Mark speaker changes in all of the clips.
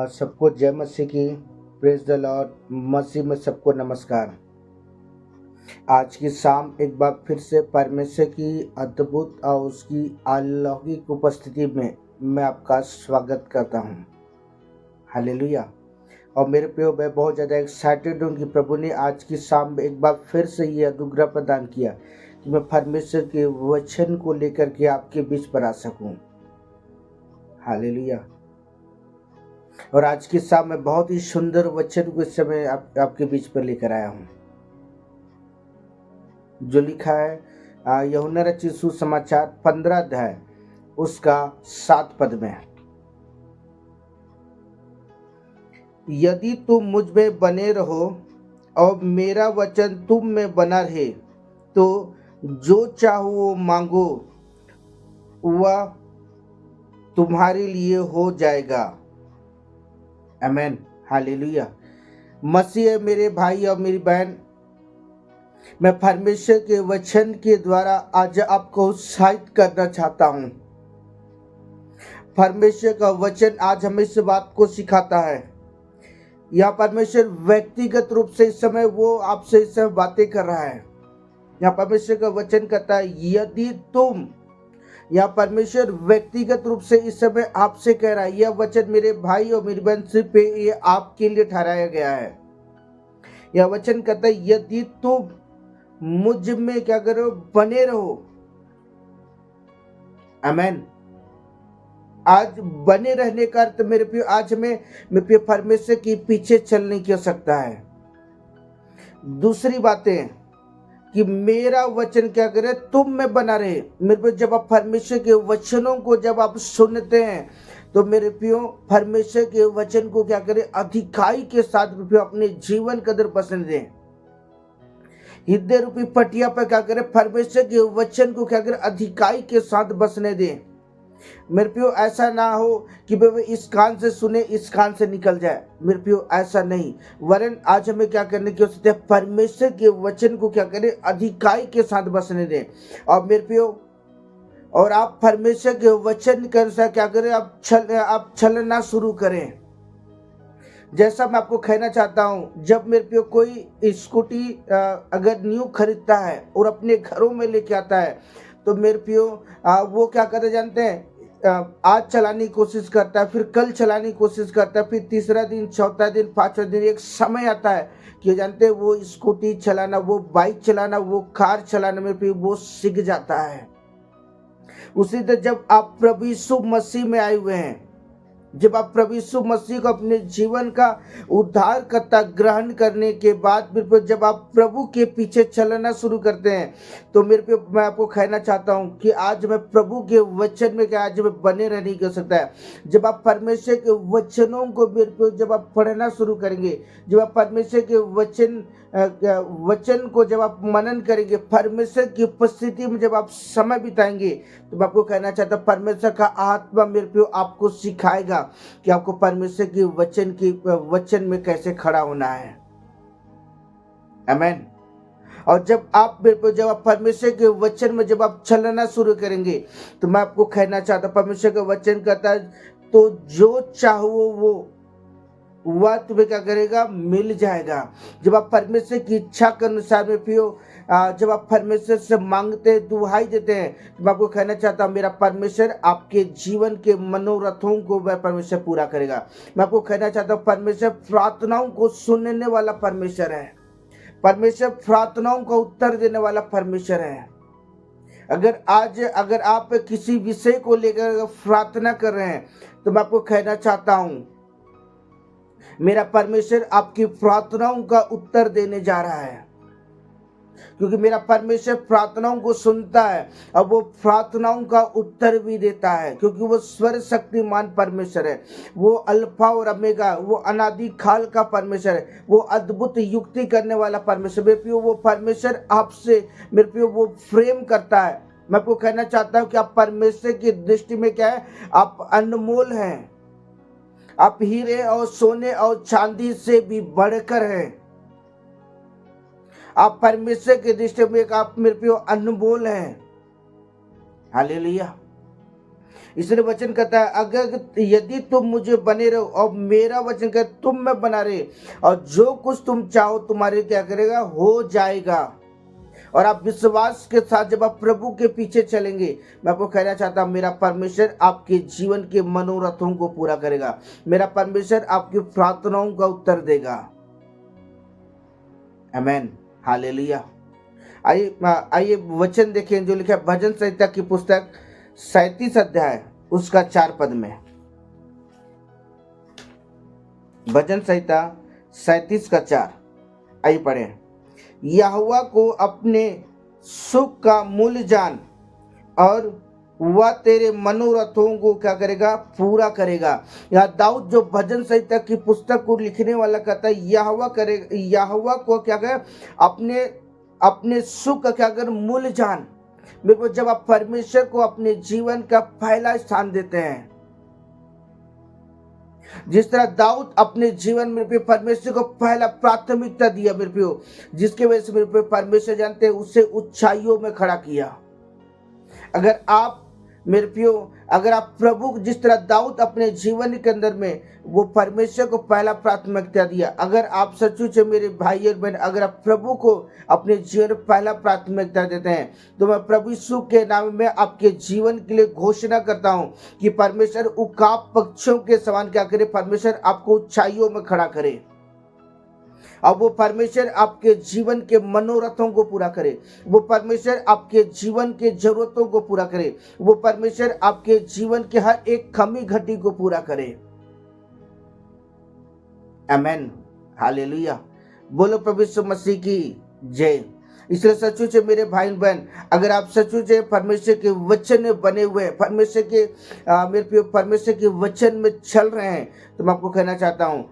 Speaker 1: सबको जय मसीह की। Praise the Lord. मसीह में सबको नमस्कार। आज की शाम एक बार फिर से परमेश्वर की अद्भुत और उसकी अलौकिक उपस्थिति में मैं आपका स्वागत करता हूँ। हालेलुया। और मेरे प्रियो, मैं बहुत ज़्यादा एक्साइटेड हूँ कि प्रभु ने आज की शाम में एक बार फिर से ये अनुग्रह प्रदान किया कि मैं परमेश्वर के वचन को लेकर के आपके बीच पर आ सकूँ। हालेलुया। और आज की शाम में बहुत ही सुंदर वचन को इस समय आपके बीच पर लेकर आया हूँ, जो लिखा है यूहन्ना रचित सुसमाचार 15 अध्याय उसका 7 पद में। यदि तुम मुझ में बने रहो और मेरा वचन तुम में बना रहे तो जो चाहो वो मांगो वह तुम्हारे लिए हो जाएगा। आमीन। हालेलुया। मसीह मेरे भाई और मेरी बहन, मैं परमेश्वर के वचन के द्वारा आज आपको उत्साहित करना चाहता हूँ। परमेश्वर का वचन आज हमें इस बात को सिखाता है। यह परमेश्वर व्यक्तिगत रूप से इस समय वो आपसे इस समय बातें कर रहा है। यहाँ परमेश्वर का वचन कहता है यदि तुम, यहाँ परमेश्वर व्यक्तिगत रूप से इस समय आपसे कह रहा है। यह वचन मेरे भाई और मेरी बहन सिर्फ ये आपके लिए ठहराया गया है। यह वचन कहता है यदि तुम मुझ में क्या करो, बने रहो। आमीन। आज बने रहने का अर्थ मेरे प्रिय, आज मैं परमेश्वर के पीछे चलने की आवश्यकता है। दूसरी बातें कि मेरा वचन क्या करे, तुम में बना रहे। मेरे प्रिय, जब आप परमेश्वर के वचनों को जब आप सुनते हैं तो मेरे प्रियो, परमेश्वर के वचन को क्या करें, अधिकाई के साथ अपने जीवन कदर पसंद दें। हृदय रूपी पटिया पर क्या करें, परमेश्वर के वचन को क्या करें, अधिकाई के साथ बसने दें। मेरे प्रियो, ऐसा ना हो कि वे इस कान से सुने इस कान से निकल जाए। मेरे प्रियो, ऐसा नहीं, वरन आज हमें क्या करने की आवश्यकता है, परमेश्वर के वचन को क्या करें, अधिकाई के साथ बसने दें। और मेरे प्रियो, और आप परमेश्वर के वचन के अनुसार क्या करें, आप चलना शुरू करें। जैसा मैं आपको कहना चाहता हूं, जब मेरे पे कोई स्कूटी अगर न्यू खरीदता है और अपने घरों में लेके आता है तो मेरे पियो वो क्या करते जानते हैं, आज चलाने की कोशिश करता है, फिर कल चलाने की कोशिश करता है, फिर तीसरा दिन, चौथा दिन, पांचवा दिन, एक समय आता है कि जानते हैं वो स्कूटी चलाना, वो बाइक चलाना, वो कार चलाना में फिर वो सीख जाता है। उसी तरह जब आप प्रभु यीशु मसीह में आए हुए हैं, जब आप प्रभु यीशु मसीह को अपने जीवन का उद्धारकर्ता ग्रहण करने के बाद फिर जब आप प्रभु के पीछे चलना शुरू करते हैं तो मेरे पे मैं आपको कहना चाहता हूं कि आज मैं प्रभु के वचन में क्या, आज मैं बने रहने की सकता है। जब आप परमेश्वर के वचनों को मेरे पे जब आप पढ़ना शुरू करेंगे, जब आप परमेश्वर के वचन को जब आप मनन करेंगे, परमेश्वर की उपस्थिति में जब आप समय बिताएंगे, तो मैं आपको कहना चाहता हूं परमेश्वर का आत्मा मेरे पे आपको सिखाएगा कि आपको परमेश्वर की वचन में कैसे खड़ा होना है। आमीन। और जब आप परमेश्वर के वचन में जब आप चलना शुरू करेंगे तो मैं आपको कहना चाहता हूं, परमेश्वर का वचन कहता है तो जो चाहो वो वह तुम्हें क्या करेगा, मिल जाएगा। जब आप परमेश्वर की इच्छा के अनुसार में पियो, जब आप परमेश्वर से मांगते हैं, दुहाई देते हैं, तो मैं आपको कहना चाहता हूँ मेरा परमेश्वर आपके जीवन के मनोरथों को वह परमेश्वर पूरा करेगा। मैं आपको कहना चाहता हूँ परमेश्वर प्रार्थनाओं को सुनने वाला परमेश्वर है। परमेश्वर प्रार्थनाओं का उत्तर देने वाला परमेश्वर है। अगर आप किसी विषय को लेकर प्रार्थना कर रहे हैं तो मैं आपको कहना चाहता हूँ मेरा परमेश्वर आपकी प्रार्थनाओं का उत्तर देने जा रहा है, क्योंकि मेरा परमेश्वर प्रार्थनाओं को सुनता है और वो प्रार्थनाओं का उत्तर भी देता है, क्योंकि वो सर्वशक्तिमान परमेश्वर है। वो अल्फा और ओमेगा, वो अनादि काल का परमेश्वर है, वो अद्भुत युक्ति करने वाला परमेश्वर। मेरे प्रियो, वो परमेश्वर आपसे मेरे प्रियो वो प्रेम करता है। मैं आपको कहना चाहता हूँ कि आप परमेश्वर की दृष्टि में क्या है, आप अनमोल हैं। आप हीरे और सोने और चांदी से भी बढ़कर हैं। आप परमेश्वर के दृष्टि में आप मेरे प्रियो अनमोल हैं। हालेलुया। इसलिए वचन कहता है, अगर यदि तुम मुझे बने रहो और मेरा वचन कहे तुम में बना रहे, और जो कुछ तुम चाहो तुम्हारे क्या करेगा, हो जाएगा। और आप विश्वास के साथ जब आप प्रभु के पीछे चलेंगे, मैं आपको कहना चाहता हूं, मेरा परमेश्वर आपके जीवन के मनोरथों को पूरा करेगा। मेरा परमेश्वर आपकी प्रार्थनाओं का उत्तर देगा। आमीन, हालेलुया। आइए वचन देखें जो लिखा है भजन संहिता की पुस्तक 37 अध्याय उसका 4 पद में। भजन संहिता 37 का 4, आइए पढ़ें। यहोवा को अपने सुख का मूल्य जान, और वह तेरे मनोरथों को क्या करेगा, पूरा करेगा। यहाँ दाऊद जो भजन संहिता की पुस्तक को लिखने वाला कहता है, यहोवा को क्या करे, अपने सुख का क्या कर, मूल्य जान। मेरे को जब आप परमेश्वर को अपने जीवन का पहला स्थान देते हैं, जिस तरह दाऊद अपने जीवन में परमेश्वर को पहला प्राथमिकता दिया मेरे प्रियो, जिसके वजह से मेरे परमेश्वर जानते हैं उसे ऊंचाइयों में खड़ा किया। अगर आप मेरे प्रियो, अगर आप प्रभु, जिस तरह दाऊद अपने जीवन के अंदर में वो परमेश्वर को पहला प्राथमिकता दिया, अगर आप सचमुच मेरे भाई और बहन, अगर आप प्रभु को अपने जीवन में पहला प्राथमिकता देते हैं, तो मैं प्रभु यीशु के नाम में आपके जीवन के लिए घोषणा करता हूं कि परमेश्वर उकाब पक्षियों के समान क्या करे, परमेश्वर आपको ऊंचाइयों में खड़ा करे। अब वो परमेश्वर आपके जीवन के मनोरथों को पूरा करे, वो परमेश्वर आपके जीवन के जरूरतों को पूरा करे, वो परमेश्वर आपके जीवन के हर एक कमी घटी को पूरा करे। आमीन, हालेलुया। बोलो प्रभु यीशु मसीह की जय। इसलिए सचमुच मेरे भाई बहन, अगर आप सचमुच परमेश्वर के वचन में बने हुए, परमेश्वर के परमेश्वर के वचन में चल रहे हैं, तो मैं आपको कहना चाहता हूं,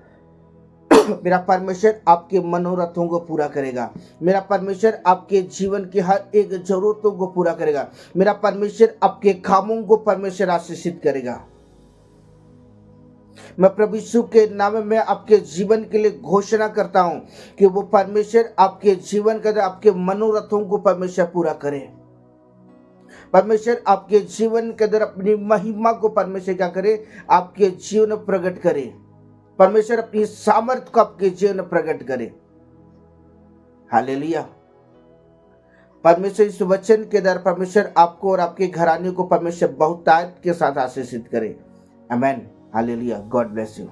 Speaker 1: मेरा परमेश्वर आपके मनोरथों को पूरा करेगा। मेरा परमेश्वर आपके जीवन की हर एक जरूरतों को पूरा करेगा। मेरा परमेश्वर आपके कामों को परमेश्वर आशीषित करेगा। मैं प्रभु यीशु के नाम में आपके जीवन के लिए घोषणा करता हूं कि वो परमेश्वर आपके जीवन के अंदर आपके मनोरथों को परमेश्वर पूरा करे। परमेश्वर आपके जीवन के अंदर अपनी महिमा को परमेश्वर क्या करे, आपके जीवन में प्रकट करे। परमेश्वर अपनी सामर्थ को आपके जीवन में प्रकट करे। हालेलुया। परमेश्वर इस वचन के द्वारा परमेश्वर आपको और आपके घराने को परमेश्वर बहुतायत के साथ आशीषित करे। आमीन, हालेलुया। God bless you.